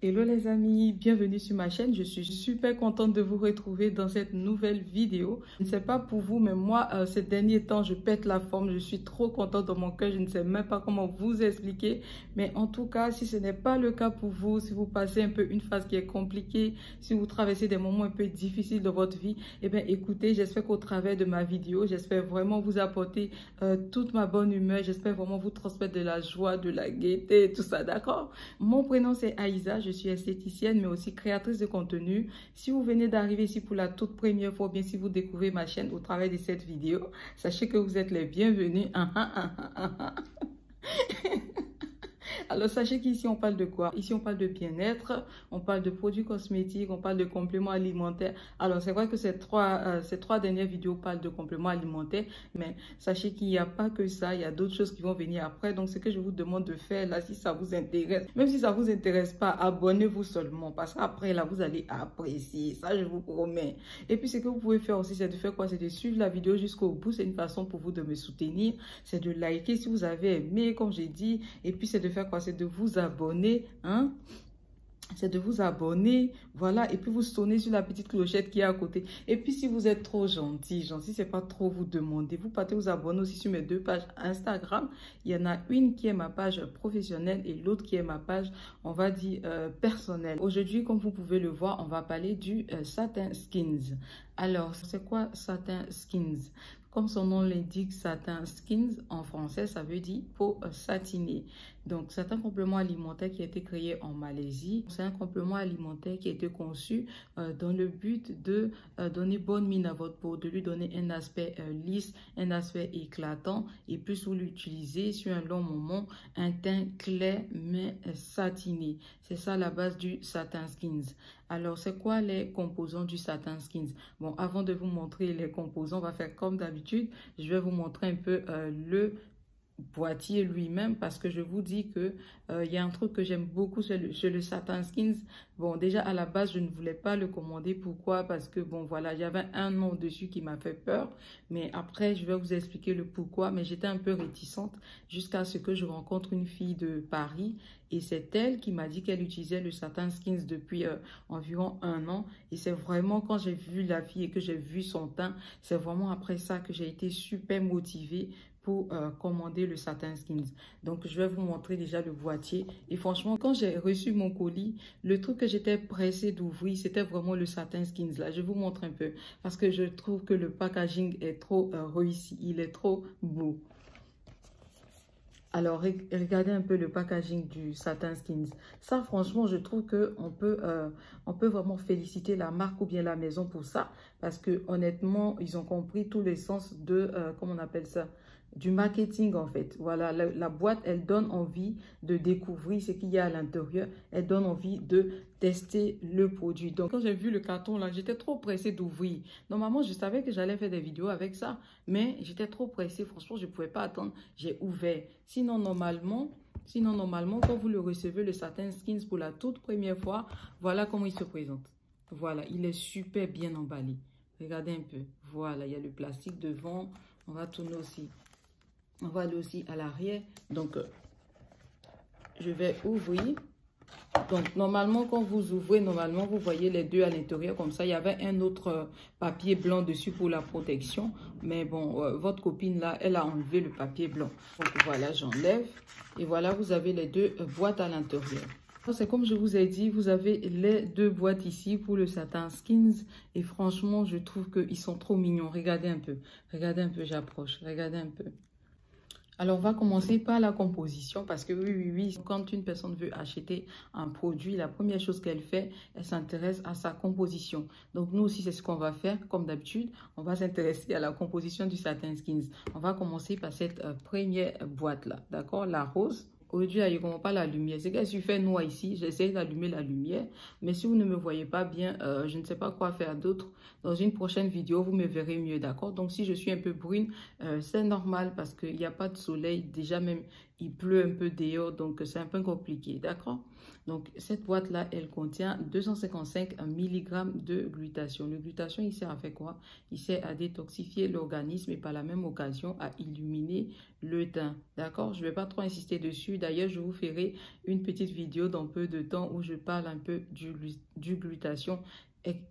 Hello les amis, bienvenue sur ma chaîne. Je suis super contente de vous retrouver dans cette nouvelle vidéo. Je ne sais pas pour vous, mais moi, ces derniers temps, je pète la forme. Je suis trop contente dans mon cœur. Je ne sais même pas comment vous expliquer. Mais en tout cas, si ce n'est pas le cas pour vous, si vous passez un peu une phase qui est compliquée, si vous traversez des moments un peu difficiles dans votre vie, eh bien écoutez, j'espère qu'au travers de ma vidéo, j'espère vraiment vous apporter toute ma bonne humeur. J'espère vraiment vous transmettre de la joie, de la gaieté, tout ça, d'accord? Mon prénom c'est Aïssa, je suis esthéticienne mais aussi créatrice de contenu. Si vous venez d'arriver ici pour la toute première fois, ou bien si vous découvrez ma chaîne au travers de cette vidéo, sachez que vous êtes les bienvenus. Alors, sachez qu'ici, on parle de quoi? Ici, on parle de bien-être, on parle de produits cosmétiques, on parle de compléments alimentaires. Alors, c'est vrai que ces trois dernières vidéos parlent de compléments alimentaires, mais sachez qu'il n'y a pas que ça, il y a d'autres choses qui vont venir après. Donc, ce que je vous demande de faire, là, si ça vous intéresse, même si ça ne vous intéresse pas, abonnez-vous seulement, parce qu'après, là, vous allez apprécier, ça, je vous promets. Et puis, ce que vous pouvez faire aussi, c'est de faire quoi? C'est de suivre la vidéo jusqu'au bout. C'est une façon pour vous de me soutenir. C'est de liker si vous avez aimé, comme j'ai dit. Et puis, c'est de faire quoi? C'est de vous abonner, hein? C'est de vous abonner, voilà, et puis vous sonnez sur la petite clochette qui est à côté. Et puis si vous êtes trop gentil, c'est pas trop vous demander, vous partez vous abonner aussi sur mes deux pages Instagram. Il y en a une qui est ma page professionnelle et l'autre qui est ma page, on va dire, personnelle. Aujourd'hui, comme vous pouvez le voir, on va parler du Satin Skins. Alors, c'est quoi Satin Skins? Comme son nom l'indique, Satin Skins, en français, ça veut dire peau satinée. Donc, c'est un complément alimentaire qui a été créé en Malaisie. C'est un complément alimentaire qui a été conçu dans le but de donner bonne mine à votre peau, de lui donner un aspect lisse, un aspect éclatant. Et plus vous l'utilisez sur un long moment, un teint clair mais satiné. C'est ça la base du Satin Skins. Alors, c'est quoi les composants du Satin Skins? Bon, avant de vous montrer les composants, on va faire comme d'habitude. Je vais vous montrer un peu le boîtier lui-même parce que je vous dis que il y a un truc que j'aime beaucoup sur le Satin Skins. Bon, déjà à la base je ne voulais pas le commander. Pourquoi? Parce que bon voilà, j'avais un nom dessus qui m'a fait peur, mais après je vais vous expliquer le pourquoi. Mais j'étais un peu réticente jusqu'à ce que je rencontre une fille de Paris et c'est elle qui m'a dit qu'elle utilisait le Satin Skins depuis environ 1 an. Et c'est vraiment quand j'ai vu la fille et que j'ai vu son teint, c'est vraiment après ça que j'ai été super motivée pour commander le Satin Skins. Donc, je vais vous montrer déjà le boîtier. Et franchement, quand j'ai reçu mon colis, le truc que j'étais pressée d'ouvrir, c'était vraiment le Satin Skins. Là, je vous montre un peu parce que je trouve que le packaging est trop réussi. Il est trop beau. Alors, regardez un peu le packaging du Satin Skins. Ça, franchement, je trouve qu'on peut vraiment féliciter la marque ou bien la maison pour ça. Parce que honnêtement, ils ont compris tout le sens de, comment on appelle ça? Du marketing en fait. Voilà, la boîte, elle donne envie de découvrir ce qu'il y a à l'intérieur. Elle donne envie de tester le produit. Donc, quand j'ai vu le carton là, j'étais trop pressée d'ouvrir. Normalement, je savais que j'allais faire des vidéos avec ça, mais j'étais trop pressée. Franchement, je ne pouvais pas attendre. J'ai ouvert. Sinon, normalement, quand vous le recevez, le Satin Skins pour la toute première fois, voilà comment il se présente. Voilà, il est super bien emballé. Regardez un peu. Voilà, il y a le plastique devant. On va tourner aussi. On va aller aussi à l'arrière. Donc, je vais ouvrir. Donc, normalement, quand vous ouvrez, normalement, vous voyez les deux à l'intérieur. Comme ça, il y avait un autre papier blanc dessus pour la protection. Mais bon, votre copine, là, elle a enlevé le papier blanc. Donc, voilà, j'enlève. Et voilà, vous avez les deux boîtes à l'intérieur. C'est comme je vous ai dit, vous avez les deux boîtes ici pour le Satin Skins. Et franchement, je trouve qu'ils sont trop mignons. Regardez un peu, j'approche. Regardez un peu. Alors, on va commencer par la composition parce que oui, quand une personne veut acheter un produit, la première chose qu'elle fait, elle s'intéresse à sa composition. Donc, nous aussi, c'est ce qu'on va faire. Comme d'habitude, on va s'intéresser à la composition du Satin Skins. On va commencer par cette première boîte-là, d'accord? La rose. Aujourd'hui, il n'y a pas la lumière. C'est qu'il fait noir ici. J'essaie d'allumer la lumière. Mais si vous ne me voyez pas bien, je ne sais pas quoi faire d'autre. Dans une prochaine vidéo, vous me verrez mieux, d'accord? Donc, si je suis un peu brune, c'est normal parce qu'il n'y a pas de soleil. Déjà, même, il pleut un peu dehors. Donc, c'est un peu compliqué, d'accord? Donc, cette boîte-là, elle contient 255 mg de glutathion. Le glutathion, il sert à faire quoi? Il sert à détoxifier l'organisme et par la même occasion à illuminer le teint. D'accord? Je ne vais pas trop insister dessus. D'ailleurs, je vous ferai une petite vidéo dans peu de temps où je parle un peu du glutathion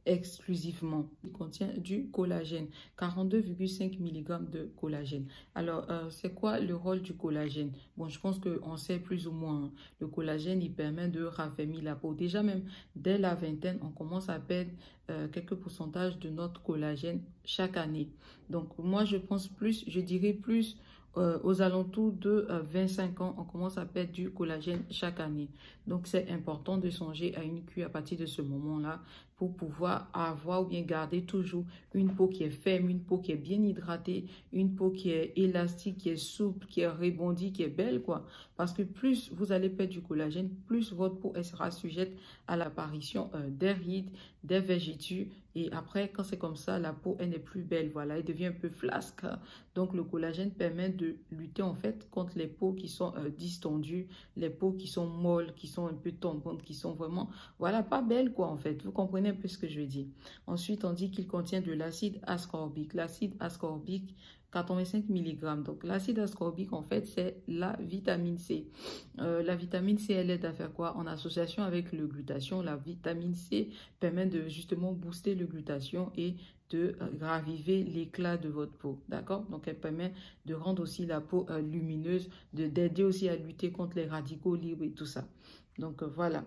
exclusivement. Il contient du collagène, 42,5 mg de collagène. Alors, c'est quoi le rôle du collagène? Bon, je pense qu'on sait plus ou moins. Hein. Le collagène, il permet de raffermir la peau. Déjà, même dès la vingtaine, on commence à perdre quelques pourcentages de notre collagène chaque année. Donc, moi, je pense plus, je dirais plus aux alentours de 25 ans, on commence à perdre du collagène chaque année. Donc, c'est important de songer à une cure à partir de ce moment-là pour pouvoir avoir ou bien garder toujours une peau qui est ferme, une peau qui est bien hydratée, une peau qui est élastique, qui est souple, qui est rebondie, qui est belle, quoi. Parce que plus vous allez perdre du collagène, plus votre peau elle sera sujette à l'apparition des rides, des vergetures. Et après, quand c'est comme ça, la peau, elle n'est plus belle, voilà, elle devient un peu flasque. Donc, le collagène permet de lutter, en fait, contre les peaux qui sont distendues, les peaux qui sont molles, qui sont un peu tombantes, qui sont vraiment, voilà, pas belles, quoi, en fait. Vous comprenez un peu ce que je veux dire. Ensuite, on dit qu'il contient de l'acide ascorbique. L'acide ascorbique, 85 mg. Donc, l'acide ascorbique, en fait, c'est la vitamine C. La vitamine C, elle aide à faire quoi? En association avec le glutathion, la vitamine C permet de justement booster le glutathion et de raviver l'éclat de votre peau. D'accord? Donc, elle permet de rendre aussi la peau lumineuse, d'aider aussi à lutter contre les radicaux libres et tout ça. Donc, voilà.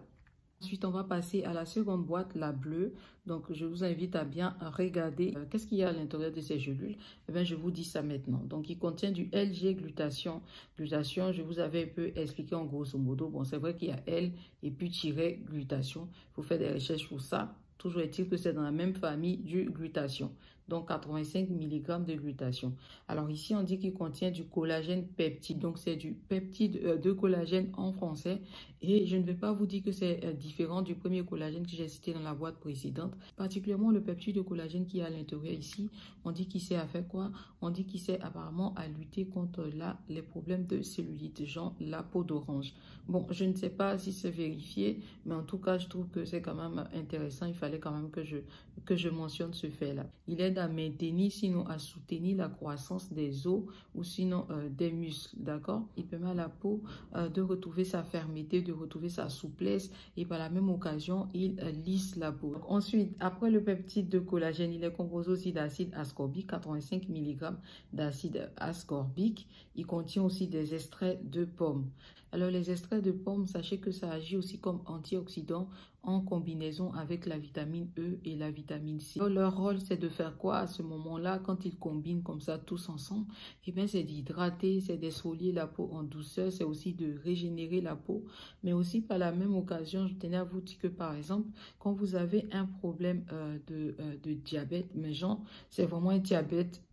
Ensuite, on va passer à la seconde boîte, la bleue. Donc, je vous invite à bien regarder qu'est-ce qu'il y a à l'intérieur de ces gélules. Eh bien, je vous dis ça maintenant. Donc, il contient du L-G-glutathion. Glutathion, je vous avais un peu expliqué en grosso modo. Bon, c'est vrai qu'il y a L et puis tiret glutathion. Il faut faire des recherches pour ça. Toujours est-il que c'est dans la même famille du glutathion. Donc, 85 mg de glutathion. Alors, ici, on dit qu'il contient du collagène peptide. Donc, c'est du peptide de collagène en français. Et je ne vais pas vous dire que c'est différent du premier collagène que j'ai cité dans la boîte précédente. Particulièrement le peptide de collagène qui est à l'intérieur ici. On dit qu'il sert à faire quoi? On dit qu'il sert apparemment à lutter contre les problèmes de cellulite, genre la peau d'orange. Bon, je ne sais pas si c'est vérifié, mais en tout cas, je trouve que c'est quand même intéressant. Il fallait quand même que je mentionne ce fait-là. Il aide à maintenir, sinon à soutenir la croissance des os ou sinon des muscles, d'accord? Il permet à la peau de retrouver sa fermeté, de retrouver sa souplesse et par la même occasion, il lisse la peau. Donc, ensuite, après le peptide de collagène, il est composé aussi d'acide ascorbique, 85 mg d'acide ascorbique. Il contient aussi des extraits de pommes. Alors, les extraits de pommes, sachez que ça agit aussi comme antioxydant en combinaison avec la vitamine E et la vitamine C. Alors, leur rôle, c'est de faire quoi à ce moment-là, quand ils combinent comme ça tous ensemble? Eh bien, c'est d'hydrater, c'est d'exfolier la peau en douceur, c'est aussi de régénérer la peau. Mais aussi, par la même occasion, je tenais à vous dire que, par exemple, quand vous avez un problème de diabète, mais genre, c'est vraiment un diabète,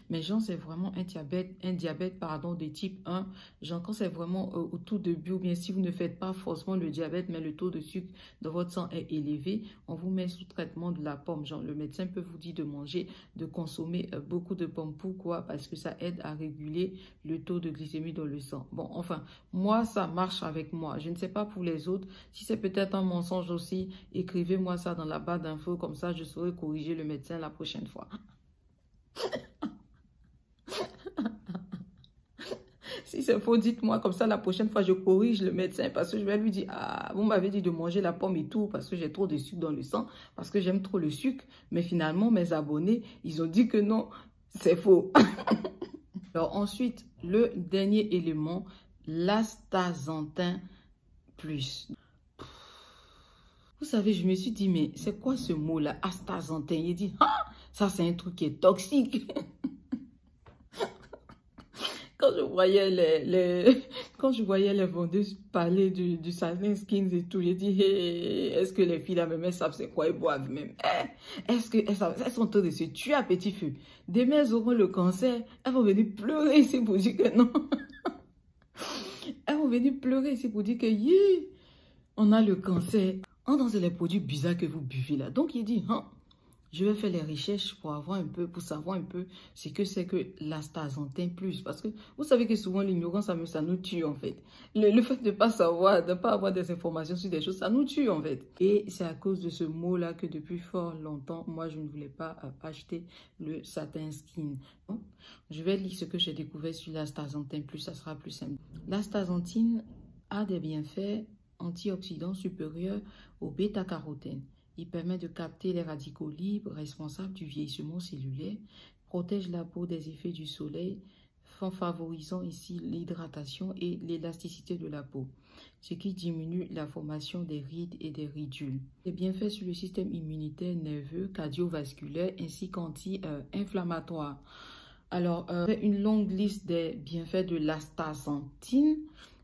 mais genre, c'est vraiment un diabète, pardon, de type 1, genre, quand c'est vraiment au tout début, ou bien si vous ne faites pas forcément le diabète, mais le taux de sucre dans votre sang est élevé, on vous met sous traitement de la pomme. Genre, le médecin peut vous dire de manger, de consommer beaucoup de pommes. Pourquoi? Parce que ça aide à réguler le taux de glycémie dans le sang. Bon, enfin, moi, ça marche avec moi. Je ne sais pas pour les autres. Si c'est peut-être un mensonge aussi, écrivez-moi ça dans la barre d'infos. Comme ça, je saurai corriger le médecin la prochaine fois. Si c'est faux, dites-moi, comme ça la prochaine fois je corrige le médecin parce que je vais lui dire, ah, vous m'avez dit de manger la pomme et tout parce que j'ai trop de sucre dans le sang, parce que j'aime trop le sucre. Mais finalement, mes abonnés, ils ont dit que non, c'est faux. Alors ensuite, le dernier élément, l'astaxanthin plus. Vous savez, je me suis dit, mais c'est quoi ce mot-là, astaxanthin? Il dit, ah, ça c'est un truc qui est toxique. Quand je voyais les vendeuses parler du Satin Skins et tout, j'ai dit, hey, est-ce que les filles là même elles savent c'est quoi, elles boivent même? Est-ce qu'elles sont en train de se tuer à petit feu? Demain, elles auront le cancer, elles vont venir pleurer ici pour dire que non. Elles vont venir pleurer ici pour dire que, yeah, on a le cancer. Oh non, c'est les produits bizarres que vous buvez là. Donc, il dit, hein, Je vais faire les recherches pour avoir un peu, pour savoir un peu ce que c'est que l'astaxanthin plus. Parce que vous savez que souvent l'ignorance, ça nous tue en fait. Le fait de ne pas savoir, de ne pas avoir des informations sur des choses, ça nous tue en fait. Et c'est à cause de ce mot-là que depuis fort longtemps, moi je ne voulais pas acheter le Satin Skin. Donc, je vais lire ce que j'ai découvert sur l'astaxanthin plus, ça sera plus simple. L'astaxanthine a des bienfaits antioxydants supérieurs au bêta-carotène. Il permet de capter les radicaux libres responsables du vieillissement cellulaire, protège la peau des effets du soleil, en favorisant ici l'hydratation et l'élasticité de la peau, ce qui diminue la formation des rides et des ridules. Les bienfaits sur le système immunitaire, nerveux, cardiovasculaire ainsi qu'anti-inflammatoire. Alors, une longue liste des bienfaits de l'astaxanthine,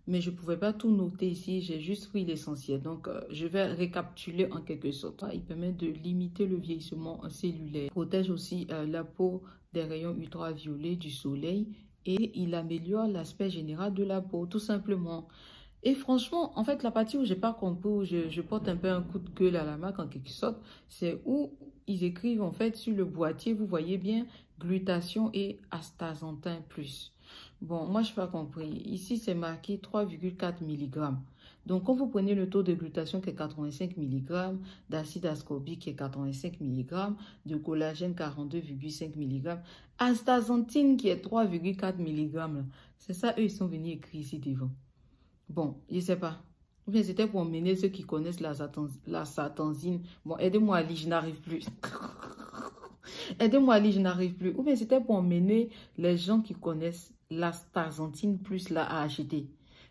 mais je ne pouvais pas tout noter ici, j'ai juste pris l'essentiel. Donc, je vais récapituler en quelque sorte. Il permet de limiter le vieillissement cellulaire, protège aussi la peau des rayons ultraviolets du soleil et il améliore l'aspect général de la peau, tout simplement. Et franchement, en fait, la partie où j'ai pas compris, où je porte un peu un coup de gueule à la marque en quelque sorte, c'est où ils écrivent en fait sur le boîtier, vous voyez bien, glutation et astaxanthin plus. Bon, moi, je n'ai pas compris. Ici, c'est marqué 3,4 mg. Donc, quand vous prenez le taux de glutation qui est 85 mg, d'acide ascorbique qui est 85 mg, de collagène 42,5 mg, astaxanthine qui est 3,4 mg, c'est ça, eux, ils sont venus écrire ici devant. Bon, je ne sais pas. Ou bien c'était pour emmener ceux qui connaissent la satanzine. Bon, aidez-moi à lire, je n'arrive plus. Aidez-moi à lire, je n'arrive plus. Ou bien c'était pour emmener les gens qui connaissent l'astaxanthine plus là à acheter.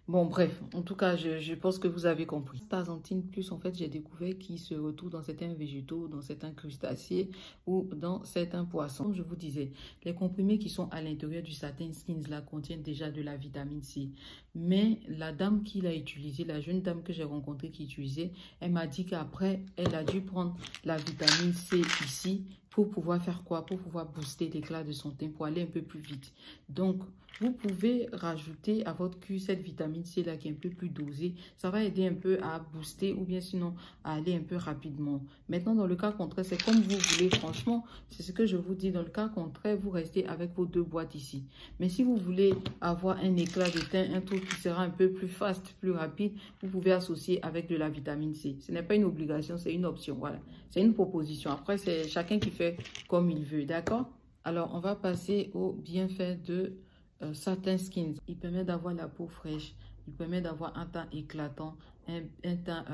Bon, bref, en tout cas, je pense que vous avez compris. L'astaxanthine plus, en fait, j'ai découvert qu'il se retrouve dans certains végétaux, dans certains crustacés ou dans certains poissons. Comme je vous disais, les comprimés qui sont à l'intérieur du Satin Skins là contiennent déjà de la vitamine C. Mais la dame qui l'a utilisé, la jeune dame que j'ai rencontrée qui utilisait, elle m'a dit qu'après, elle a dû prendre la vitamine C ici pour pouvoir faire quoi? Pour pouvoir booster l'éclat de son teint, pour aller un peu plus vite. Donc, vous pouvez rajouter à votre cure cette vitamine C là qui est un peu plus dosée. Ça va aider un peu à booster ou bien sinon à aller un peu rapidement. Maintenant, dans le cas contraire, c'est comme vous voulez. Franchement, c'est ce que je vous dis. Dans le cas contraire, vous restez avec vos deux boîtes ici. Mais si vous voulez avoir un éclat de teint, un truc qui sera un peu plus fast, plus rapide, vous pouvez associer avec de la vitamine C. Ce n'est pas une obligation, c'est une option. Voilà, c'est une proposition. Après, c'est chacun qui fait comme il veut. D'accord? Alors, on va passer aux bienfaits de Satin Skins. Il permet d'avoir la peau fraîche, il permet d'avoir un teint éclatant, un teint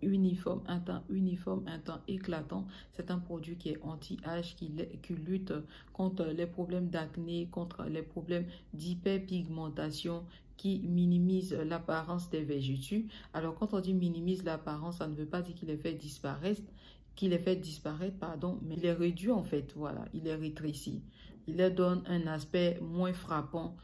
uniforme, un teint éclatant. C'est un produit qui est anti-âge, qui lutte contre les problèmes d'acné, contre les problèmes d'hyperpigmentation, qui minimise l'apparence des vergetures. Alors, quand on dit minimise l'apparence, ça ne veut pas dire qu'il les fait disparaître, pardon, mais il les réduit en fait, voilà, il les rétrécit. Il leur donne un aspect moins frappant.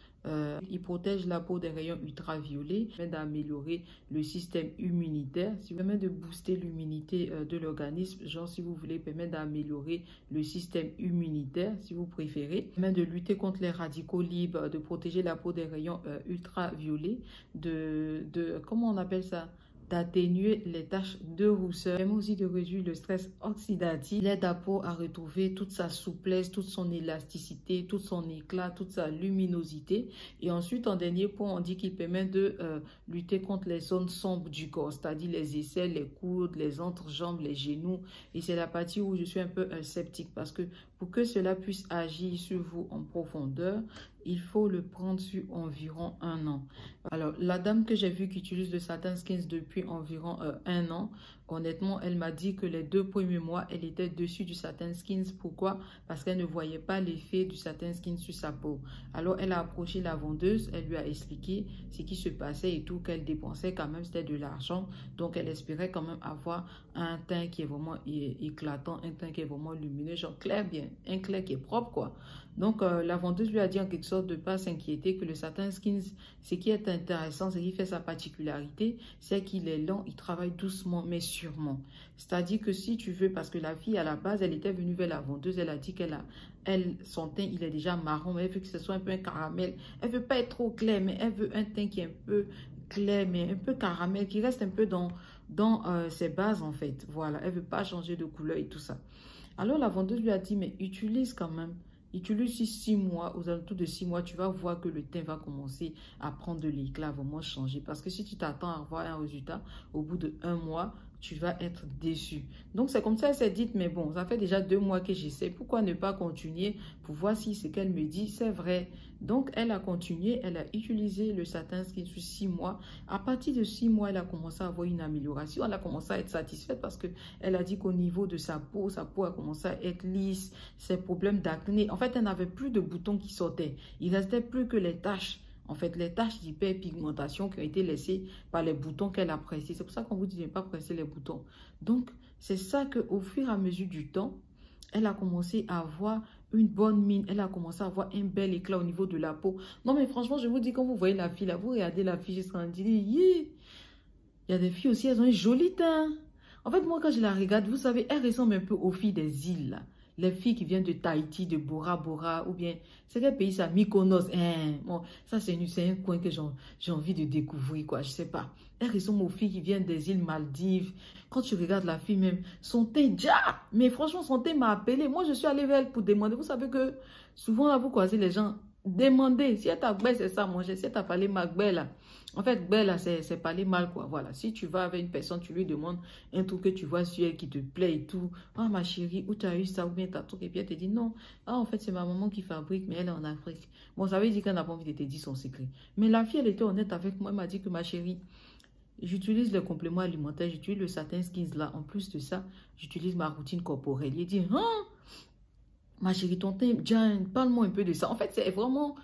Il protège la peau des rayons ultraviolets, permet d'améliorer le système immunitaire, ça permet de booster l'immunité de l'organisme, genre si vous voulez, permet d'améliorer le système immunitaire si vous préférez, permet de lutter contre les radicaux libres, de protéger la peau des rayons ultraviolets, comment on appelle ça? D'atténuer les taches de rousseur, permet aussi de réduire le stress oxydatif, l'aide la peau à retrouver toute sa souplesse, toute son élasticité, tout son éclat, toute sa luminosité. Et ensuite, en dernier point, on dit qu'il permet de lutter contre les zones sombres du corps, c'est-à-dire les aisselles, les coudes, les entrejambes, les genoux. Et c'est la partie où je suis un peu sceptique parce que pour que cela puisse agir sur vous en profondeur, il faut le prendre sur environ 1 an. Alors, la dame que j'ai vue qui utilise le Satin Skins depuis environ 1 an, honnêtement, elle m'a dit que les 2 premiers mois, elle était dessus du Satin Skins. Pourquoi? Parce qu'elle ne voyait pas l'effet du Satin Skins sur sa peau. Alors, elle a approché la vendeuse, elle lui a expliqué ce qui se passait et tout, qu'elle dépensait quand même, c'était de l'argent. Donc, elle espérait quand même avoir un teint qui est vraiment éclatant, un teint qui est vraiment lumineux, genre clair bien, un clair qui est propre, quoi. Donc, la vendeuse lui a dit en quelque sorte de ne pas s'inquiéter, que le Satin Skins, ce qui est intéressant, ce qui fait sa particularité, c'est qu'il est lent, il travaille doucement, mais sûrement. C'est-à-dire que si tu veux, parce que la fille, à la base, elle était venue vers la vendeuse, elle a dit son teint, il est déjà marron, mais elle veut que ce soit un peu un caramel. Elle veut pas être trop clair, mais elle veut un teint qui est un peu clair, mais un peu caramel, qui reste un peu dans ses bases, en fait. Voilà, elle veut pas changer de couleur et tout ça. Alors la vendeuse lui a dit, mais utilise quand même. Utilise 6 mois, aux alentours de 6 mois, tu vas voir que le teint va commencer à prendre de l'éclat, vraiment changer. Parce que si tu t'attends à avoir un résultat, au bout de 1 mois, tu vas être déçu. Donc c'est comme ça, elle s'est dit, mais bon, ça fait déjà 2 mois que j'essaie. Pourquoi ne pas continuer pour voir si ce qu'elle me dit, c'est vrai. Donc elle a continué, elle a utilisé le Satin Skin sur 6 mois. À partir de 6 mois, elle a commencé à avoir une amélioration. Elle a commencé à être satisfaite parce qu'elle a dit qu'au niveau de sa peau a commencé à être lisse. Ses problèmes d'acné, en fait, elle n'avait plus de boutons qui sortaient. Il ne restait plus que les taches. En fait, les taches d'hyperpigmentation qui ont été laissées par les boutons qu'elle a pressés. C'est pour ça qu'on vous dit de ne pas presser les boutons. Donc, c'est ça qu'au fur et à mesure du temps, elle a commencé à avoir une bonne mine. Elle a commencé à avoir un bel éclat au niveau de la peau. Non, mais franchement, je vous dis, quand vous voyez la fille là, vous regardez la fille jusqu'à dire, il y a des filles aussi, elles ont un joli teint. En fait, moi, quand je la regarde, vous savez, elle ressemble un peu aux filles des îles là. Les filles qui viennent de Tahiti, de Bora Bora, ou bien, c'est quel pays ça? Mykonos. Bon, ça, c'est un coin que j'ai envie de découvrir, quoi. Je sais pas. Elles ressemblent aux filles qui viennent des îles Maldives. Quand tu regardes la fille même, son teint, déjà. Mais franchement, son teint m'a appelé. Moi, je suis allée vers elle pour demander. Vous savez que souvent, là, vous croisez les gens. Demandez. Si elle t'a gbé, c'est ça, manger. Si elle t'a parlé ma gbé, là. En fait, gbé, là, c'est parler mal, quoi. Voilà. Si tu vas avec une personne, tu lui demandes un truc que tu vois sur elle qui te plaît et tout. Ah, ma chérie, où tu as eu ça? Ou bien t'as truc. Et puis elle te dit non. Ah, en fait, c'est ma maman qui fabrique, mais elle est en Afrique. Bon, ça veut dire qu'elle n'a pas envie de te dire son secret. Mais la fille, elle était honnête avec moi. Elle m'a dit que ma chérie, j'utilise les compléments alimentaires, j'utilise le Satin Skins là. En plus de ça, j'utilise ma routine corporelle. Il dit, hein? Ma chérie, ton teint, Jane, parle-moi un peu de ça. En fait, c'est vraiment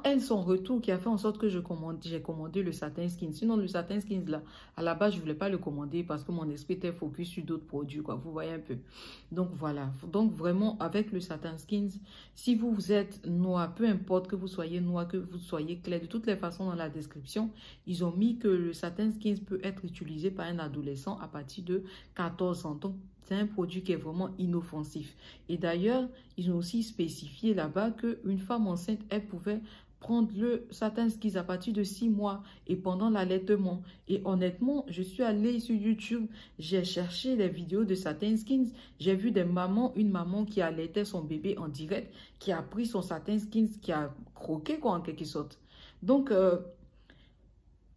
elle, son retour, qui a fait en sorte que j'ai commandé le Satin Skin. Sinon, le Satin Skins, là, à la base, je ne voulais pas le commander parce que mon esprit était focus sur d'autres produits, quoi. Vous voyez un peu. Donc, voilà. Donc, vraiment, avec le Satin Skins, si vous êtes noir, peu importe que vous soyez noir, que vous soyez clair, de toutes les façons, dans la description, ils ont mis que le Satin Skins peut être utilisé par un adolescent à partir de 14 ans. Donc, c'est un produit qui est vraiment inoffensif. Et d'ailleurs, ils ont aussi spécifié là-bas qu'une femme enceinte, elle pouvait prendre le Satin Skins à partir de 6 mois et pendant l'allaitement. Et honnêtement, je suis allée sur YouTube, j'ai cherché les vidéos de Satin Skins. J'ai vu une maman qui allaitait son bébé en direct, qui a pris son Satin Skins, qui a croqué, quoi, en quelque sorte. Donc,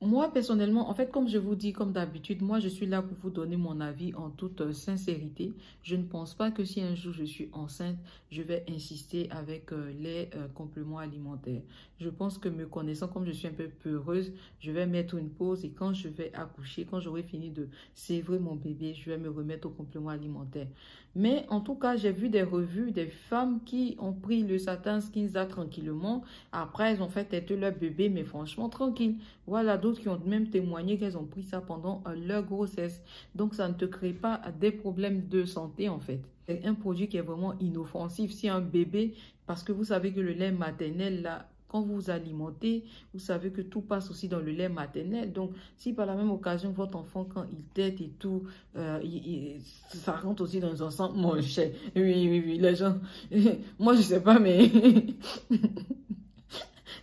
moi, personnellement, en fait, comme je vous dis, comme d'habitude, moi, je suis là pour vous donner mon avis en toute sincérité. Je ne pense pas que si un jour je suis enceinte, je vais insister avec les compléments alimentaires. Je pense que me connaissant comme je suis un peu peureuse, je vais mettre une pause et quand je vais accoucher, quand j'aurai fini de sévrer mon bébé, je vais me remettre aux compléments alimentaires. Mais en tout cas, j'ai vu des revues des femmes qui ont pris le Satin Skins tranquillement. Après, elles ont fait têter leur bébé, mais franchement, tranquille. Voilà, d'autres qui ont même témoigné qu'elles ont pris ça pendant leur grossesse. Donc, ça ne te crée pas des problèmes de santé, en fait. C'est un produit qui est vraiment inoffensif. Si un bébé, parce que vous savez que le lait maternel, là, quand vous vous alimentez, vous savez que tout passe aussi dans le lait maternel. Donc, si par la même occasion, votre enfant, quand il tète et tout, ça rentre aussi dans un sang, mon cher. Oui, les gens, moi, je sais pas, mais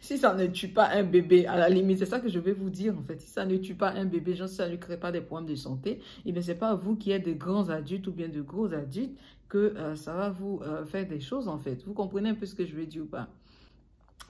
si ça ne tue pas un bébé, à la limite, c'est ça que je vais vous dire, en fait. Si ça ne tue pas un bébé, genre, si ça ne crée pas des problèmes de santé, eh bien, c'est pas vous qui êtes de grands adultes ou bien de gros adultes que ça va vous faire des choses, en fait. Vous comprenez un peu ce que je veux dire ou pas?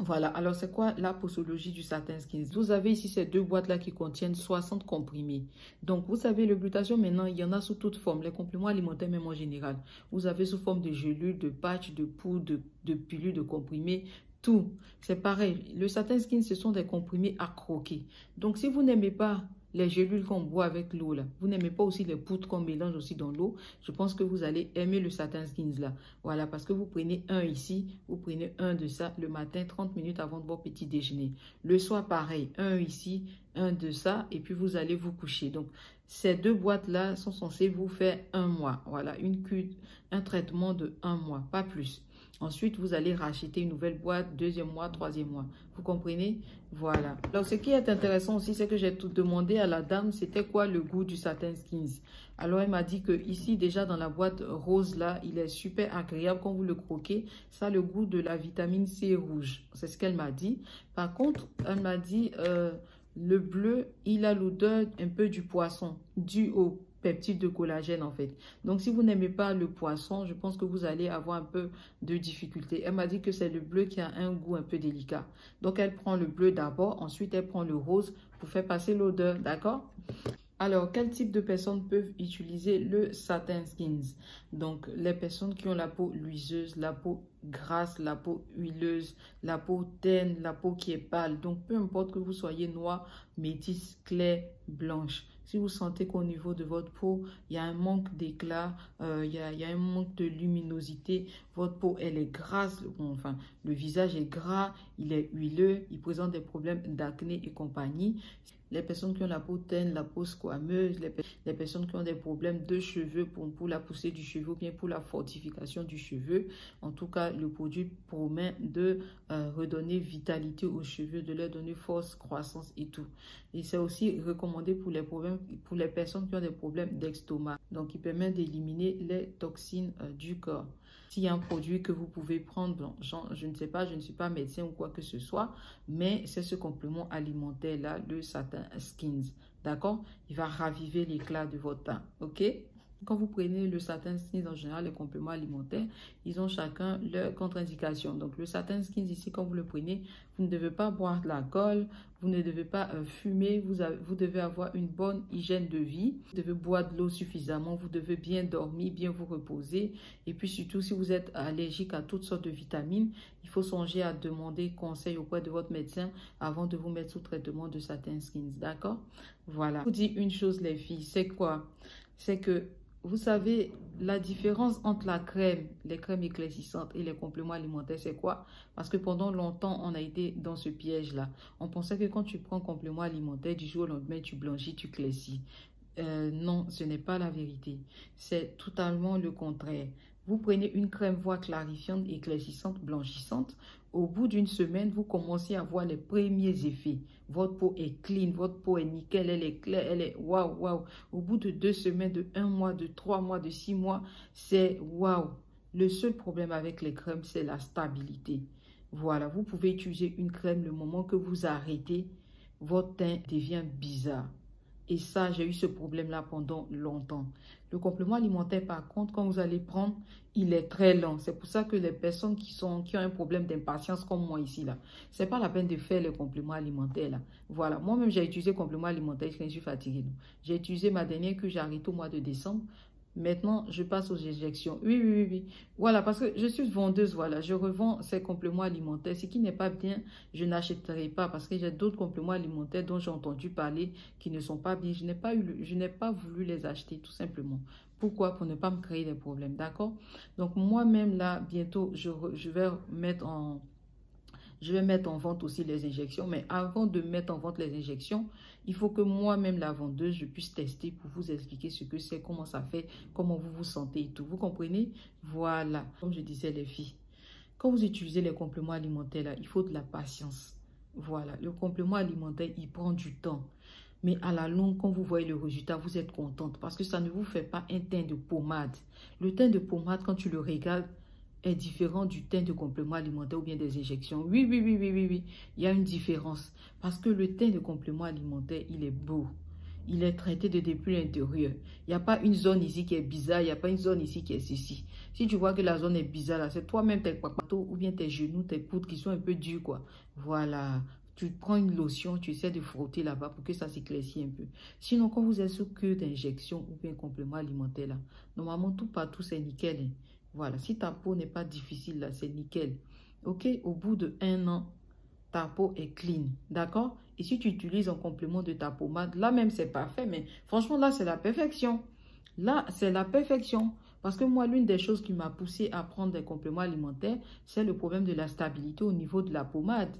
Voilà, alors c'est quoi la posologie du Satin Skins? Vous avez ici ces deux boîtes-là qui contiennent 60 comprimés. Donc, vous savez, le glutathion, maintenant, il y en a sous toutes formes. Les compléments alimentaires, même en général. Vous avez sous forme de gélules, de patchs, de poudre, de pilules, de comprimés. Tout, c'est pareil. Le Satin Skins, ce sont des comprimés à croquer. Donc, si vous n'aimez pas les gélules qu'on boit avec l'eau, là, vous n'aimez pas aussi les poudres qu'on mélange aussi dans l'eau, je pense que vous allez aimer le Satin Skins là. Voilà, parce que vous prenez un ici, vous prenez un de ça le matin, 30 minutes avant de votre petit déjeuner. Le soir, pareil, un ici, un de ça, et puis vous allez vous coucher. Donc, ces deux boîtes-là sont censées vous faire 1 mois. Voilà, une cure, un traitement de 1 mois, pas plus. Ensuite, vous allez racheter une nouvelle boîte, 2e mois, 3e mois. Vous comprenez? Voilà. Alors, ce qui est intéressant aussi, c'est que j'ai tout demandé à la dame, c'était quoi le goût du Satin Skins. Alors, elle m'a dit que ici, déjà dans la boîte rose, là, il est super agréable quand vous le croquez. Ça a le goût de la vitamine C rouge. C'est ce qu'elle m'a dit. Par contre, elle m'a dit, le bleu, il a l'odeur un peu du poisson, dû au peptides de collagène en fait. Donc si vous n'aimez pas le poisson, je pense que vous allez avoir un peu de difficulté. Elle m'a dit que c'est le bleu qui a un goût un peu délicat. Donc elle prend le bleu d'abord, ensuite elle prend le rose pour faire passer l'odeur, d'accord? Alors, quel type de personnes peuvent utiliser le Satin Skins? Donc, les personnes qui ont la peau luiseuse, la peau grasse, la peau huileuse, la peau terne, la peau qui est pâle. Donc, peu importe que vous soyez noir, métisse, clair, blanche. Si vous sentez qu'au niveau de votre peau, il y a un manque d'éclat, il y a un manque de luminosité, votre peau, elle est grasse, enfin, le visage est gras, il est huileux, il présente des problèmes d'acné et compagnie. Les personnes qui ont la peau terne, la peau squameuse, les personnes qui ont des problèmes de cheveux pour la poussée du cheveu ou bien pour la fortification du cheveu. En tout cas, le produit promet de redonner vitalité aux cheveux, de leur donner force, croissance et tout. Et c'est aussi recommandé pour les personnes qui ont des problèmes d'estomac. Donc, il permet d'éliminer les toxines du corps. S'il y a un produit que vous pouvez prendre, je ne sais pas, je ne suis pas médecin ou quoi que ce soit, mais c'est ce complément alimentaire-là, le Satin Skins. D'accord? Il va raviver l'éclat de votre teint. OK? Quand vous prenez le Satin Skins, en général, les compléments alimentaires, ils ont chacun leur contre-indication. Donc, le Satin Skins, ici, quand vous le prenez, vous ne devez pas boire de l'alcool, vous ne devez pas fumer, vous devez avoir une bonne hygiène de vie, vous devez boire de l'eau suffisamment, vous devez bien dormir, bien vous reposer. Et puis, surtout, si vous êtes allergique à toutes sortes de vitamines, il faut songer à demander conseil auprès de votre médecin avant de vous mettre sous traitement de Satin Skins. D'accord? Voilà. Je vous dis une chose, les filles, c'est quoi? C'est que vous savez, la différence entre la crème, les crèmes éclaircissantes et les compléments alimentaires, c'est quoi? Parce que pendant longtemps, on a été dans ce piège-là. On pensait que quand tu prends un complément alimentaire, du jour au lendemain, tu blanchis, tu claircis. Non, ce n'est pas la vérité. C'est totalement le contraire. Vous prenez une crème voix clarifiante, éclaircissante, blanchissante. Au bout d'une semaine, vous commencez à voir les premiers effets. Votre peau est clean, votre peau est nickel, elle est claire, elle est waouh, waouh. Au bout de 2 semaines, de 1 mois, de 3 mois, de 6 mois, c'est waouh. Le seul problème avec les crèmes, c'est la stabilité. Voilà, vous pouvez utiliser une crème le moment que vous arrêtez, votre teint devient bizarre. Et ça, j'ai eu ce problème-là pendant longtemps. Le complément alimentaire, par contre, quand vous allez prendre, il est très lent. C'est pour ça que les personnes qui ont un problème d'impatience comme moi ici, là, c'est pas la peine de faire les compléments alimentaires, là. Voilà. Moi-même, j'ai utilisé complément alimentaire quand je suis fatiguée. J'ai utilisé ma dernière que j'ai arrêtée au mois de décembre. Maintenant, je passe aux injections. Oui, oui, oui, oui. Voilà, parce que je suis vendeuse, voilà. Je revends ces compléments alimentaires. Ce qui n'est pas bien, je n'achèterai pas parce que j'ai d'autres compléments alimentaires dont j'ai entendu parler qui ne sont pas bien. Je n'ai pas voulu les acheter, tout simplement. Pourquoi? Pour ne pas me créer des problèmes, d'accord? Donc, moi-même, là, bientôt, je vais mettre en vente aussi les injections. Mais avant de mettre en vente les injections, il faut que moi-même, la vendeuse, je puisse tester pour vous expliquer ce que c'est, comment ça fait, comment vous vous sentez et tout. Vous comprenez? Voilà. Comme je disais, les filles, quand vous utilisez les compléments alimentaires, là, il faut de la patience. Voilà. Le complément alimentaire, il prend du temps. Mais à la longue, quand vous voyez le résultat, vous êtes contente parce que ça ne vous fait pas un teint de pommade. Le teint de pommade, quand tu le regardes, est différent du teint de complément alimentaire ou bien des injections. Oui, oui, oui, oui, oui, oui. Il y a une différence. Parce que le teint de complément alimentaire, il est beau. Il est traité depuis l'intérieur. Il n'y a pas une zone ici qui est bizarre. Il n'y a pas une zone ici qui est ceci. Si tu vois que la zone est bizarre, là, c'est toi-même tes papatos ou bien tes genoux, tes poutres qui sont un peu durs, quoi. Voilà. Tu prends une lotion, tu essaies de frotter là-bas pour que ça s'éclaircisse un peu. Sinon, quand vous êtes sous cure d'injection ou bien complément alimentaire, là, normalement, tout partout, c'est nickel, hein. Voilà, si ta peau n'est pas difficile, là, c'est nickel. Ok, au bout de 1 an, ta peau est clean, d'accord? Et si tu utilises un complément de ta pommade, là même, c'est parfait, mais franchement, là, c'est la perfection. Là, c'est la perfection. Parce que moi, l'une des choses qui m'a poussé à prendre des compléments alimentaires, c'est le problème de la stabilité au niveau de la pommade.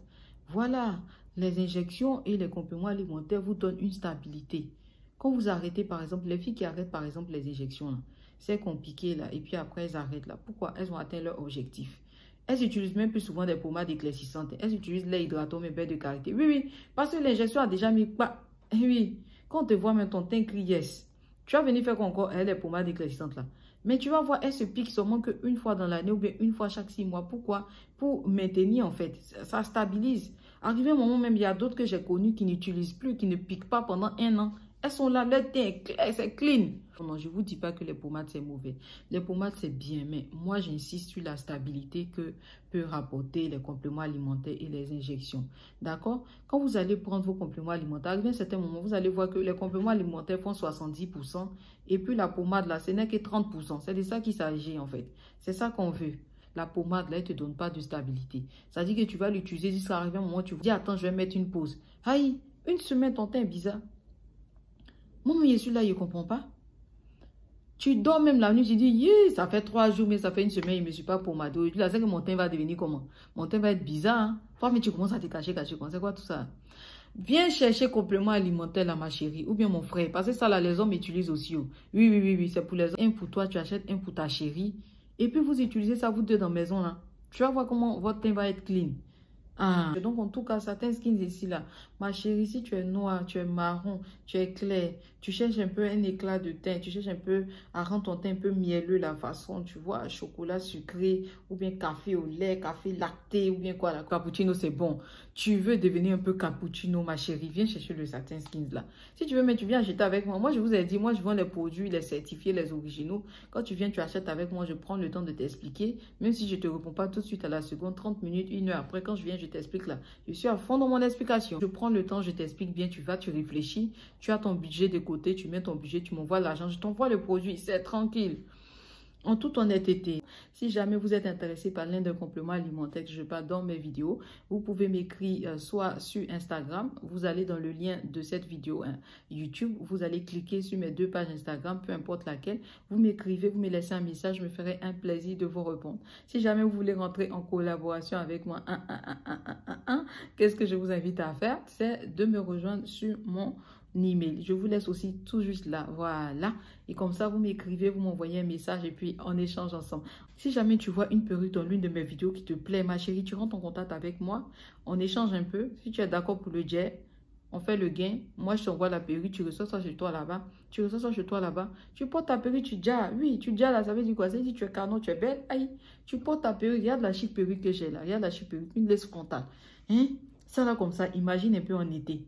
Voilà, les injections et les compléments alimentaires vous donnent une stabilité. Quand vous arrêtez, par exemple, les filles qui arrêtent, par exemple, les injections, là, c'est compliqué là, et puis après elles arrêtent là. Pourquoi? Elles ont atteint leur objectif. Elles utilisent même plus souvent des pommades éclaircissantes. Elles utilisent lait hydratant mais baie de karité. Oui, oui, parce que l'injection a déjà mis pas. Oui, quand on te voit même ton teint crie yes. Tu vas venir faire quoi encore les pommades éclaircissantes là. Mais tu vas voir, elles se piquent seulement qu'une fois dans l'année ou bien une fois chaque 6 mois. Pourquoi? Pour maintenir en fait. Ça stabilise. Arrivé un moment même, il y a d'autres que j'ai connus qui n'utilisent plus, qui ne piquent pas pendant 1 an. Elles sont là, leur teint est clair, c'est clean. Non, je ne vous dis pas que les pommades, c'est mauvais. Les pommades, c'est bien, mais moi, j'insiste sur la stabilité que peut rapporter les compléments alimentaires et les injections. D'accord? Quand vous allez prendre vos compléments alimentaires, à un certain moment, vous allez voir que les compléments alimentaires font 70% et puis la pommade, là, ce n'est que 30%. C'est de ça qu'il s'agit, en fait. C'est ça qu'on veut. La pommade, là, elle ne te donne pas de stabilité. Ça dit que tu vas l'utiliser jusqu'à arriver un moment où tu dis, attends, je vais mettre une pause. Aïe, une semaine, ton teint est bizarre. Moi, je suis là, je ne comprends pas. Tu dors même la nuit, tu dis, yeah, ça fait 3 jours, mais ça fait une semaine, je ne me suis pas pommadé. Tu sais que mon teint va devenir comment? Mon teint va être bizarre. Hein? Toi, mais tu commences à te cacher. C'est quoi tout ça? Viens chercher complément alimentaire, là, ma chérie, ou bien mon frère. Parce que ça, là, les hommes utilisent aussi. Oh. Oui, c'est pour les hommes. Un pour toi, tu achètes un pour ta chérie. Et puis, vous utilisez ça, vous deux, dans la maison, là. Tu vas voir comment votre teint va être clean. Ah. Donc, en tout cas, certains skins ici, là. Ma chérie, si tu es noir, tu es marron, tu es clair, tu cherches un peu un éclat de teint, tu cherches un peu à rendre ton teint un peu mielleux, la façon, tu vois, chocolat sucré, ou bien café au lait, café lacté, ou bien quoi, la cappuccino, c'est bon. Tu veux devenir un peu cappuccino, ma chérie, viens chercher le satin skins, là. Si tu veux, mais tu viens acheter avec moi. Moi, je vous ai dit, moi, je vends les produits, les certifiés, les originaux. Quand tu viens, tu achètes avec moi, je prends le temps de t'expliquer. Même si je ne te réponds pas tout de suite à la seconde, 30 minutes, 1 heure après, quand je viens, je t'explique là. Je suis à fond dans mon explication. Je prends le temps, je t'explique bien, tu vas, tu réfléchis, tu as ton budget de côté, tu mets ton budget, tu m'envoies l'argent, je t'envoie le produit, c'est tranquille. En toute honnêteté, si jamais vous êtes intéressé par l'un des compléments alimentaires que je parle dans mes vidéos, vous pouvez m'écrire soit sur Instagram, vous allez dans le lien de cette vidéo YouTube, vous allez cliquer sur mes 2 pages Instagram, peu importe laquelle, vous m'écrivez, vous me laissez un message, je me ferai un plaisir de vous répondre. Si jamais vous voulez rentrer en collaboration avec moi, qu'est-ce que je vous invite à faire? C'est de me rejoindre sur mon email. Je vous laisse aussi tout juste là, voilà. Et comme ça, vous m'écrivez, vous m'envoyez un message et puis on échange ensemble. Si jamais tu vois une perruque dans l'une de mes vidéos qui te plaît, ma chérie, tu rentres en contact avec moi, on échange un peu. Si tu es d'accord pour le jet, on fait le gain. Moi, je t'envoie la perruque, tu reçois ça chez toi là-bas. Tu reçois ça chez toi là-bas. Tu portes ta perruque, tu dis, oui, tu dis là, ça veut dire quoi? Ça veut dire que tu es canon, tu es belle. Aïe, tu portes ta perruque, regarde la chic perruque que j'ai là. Regarde la chic perruque, une laisse frontale. Hein? Ça là comme ça, imagine un peu en été.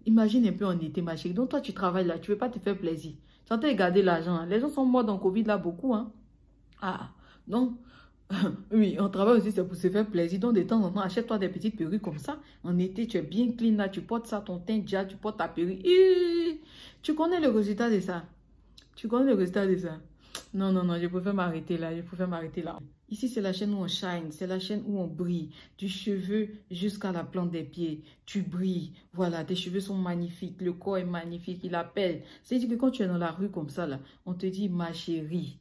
Imagine un peu en été, ma chérie. Donc, toi, tu travailles là, tu ne veux pas te faire plaisir. Tu es en train de garder l'argent. Hein. Les gens sont morts dans le Covid là, beaucoup. Hein. Ah, donc, oui, on travaille aussi, c'est pour se faire plaisir. Donc, de temps en temps, achète-toi des petites perruques comme ça. En été, tu es bien clean là, tu portes ça, ton teint déjà, tu portes ta perruque. Tu connais le résultat de ça. Tu connais le résultat de ça. Non, je préfère m'arrêter là. Ici, c'est la chaîne où on shine, c'est la chaîne où on brille. Du cheveu jusqu'à la plante des pieds. Tu brilles. Voilà, tes cheveux sont magnifiques. Le corps est magnifique. Il appelle. C'est-à-dire que quand tu es dans la rue comme ça, là, on te dit, ma chérie,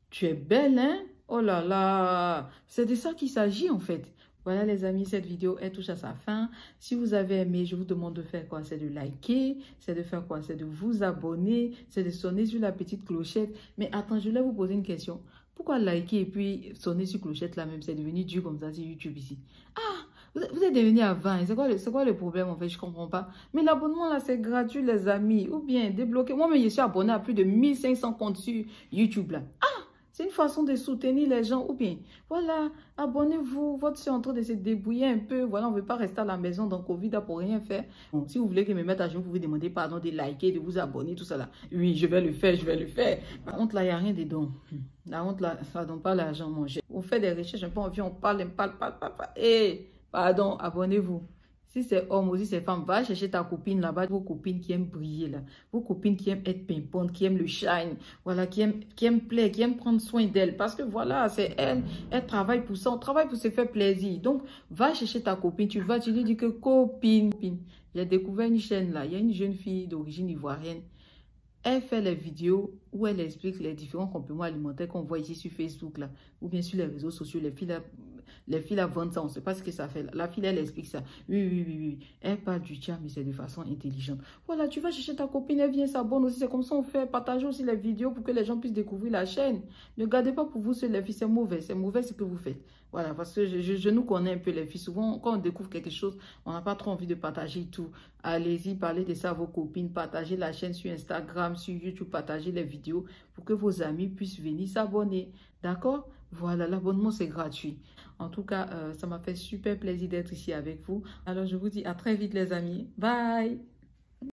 tu es belle, hein? Oh là là. C'est de ça qu'il s'agit, en fait. Voilà les amis, cette vidéo, elle touche à sa fin. Si vous avez aimé, je vous demande de faire quoi? C'est de liker, c'est de faire quoi? C'est de vous abonner, c'est de sonner sur la petite clochette. Mais attends, je voulais vous poser une question. Pourquoi liker et puis sonner sur clochette là même? C'est devenu dur comme ça sur YouTube ici. Ah, vous êtes devenu à 20. C'est quoi le problème en fait? Je comprends pas. Mais l'abonnement là, c'est gratuit les amis. Ou bien débloquer. Moi, mais je suis abonné à plus de 1500 comptes sur YouTube là. Ah! C'est une façon de soutenir les gens ou bien, voilà, abonnez-vous, votre soeur est en train de se débrouiller un peu, voilà, on ne veut pas rester à la maison dans Covid pour rien faire. Bon, si vous voulez que je me mette à genoux, vous pouvez demander pardon, de liker, de vous abonner, tout ça là. Oui, je vais le faire. La honte là, il n'y a rien dedans. La honte là, ça ne donne pas l'argent manger. On fait des recherches, un peu on vient, on parle. Eh, pardon, abonnez-vous. Si c'est homme ou si c'est femme, va chercher ta copine là-bas, vos copines qui aiment briller là, vos copines qui aiment être pimpantes, qui aiment le shine, voilà, qui aiment plaire, qui aiment prendre soin d'elle. Parce que voilà, c'est elle travaille pour ça, on travaille pour se faire plaisir. Donc, va chercher ta copine, tu lui dis que copine, j'ai découvert une chaîne là, il y a une jeune fille d'origine ivoirienne. Elle fait les vidéos où elle explique les différents compléments alimentaires qu'on voit ici sur Facebook là, ou bien sur les réseaux sociaux, les filles vendent ça, on ne sait pas ce que ça fait. La fille, elle explique ça. Oui. Elle parle du tien, mais c'est de façon intelligente. Voilà, tu vas chercher ta copine, elle vient s'abonne aussi. C'est comme ça on fait. Partagez aussi les vidéos pour que les gens puissent découvrir la chaîne. Ne gardez pas pour vous sur les filles, c'est mauvais. C'est mauvais ce que vous faites. Voilà, parce que je nous connais un peu les filles. Souvent, quand on découvre quelque chose, on n'a pas trop envie de partager tout. Allez-y, parlez de ça à vos copines. Partagez la chaîne sur Instagram, sur YouTube. Partagez les vidéos pour que vos amis puissent venir s'abonner. D'accord? Voilà, l'abonnement, c'est gratuit. En tout cas, ça m'a fait super plaisir d'être ici avec vous. Alors, je vous dis à très vite, les amis. Bye!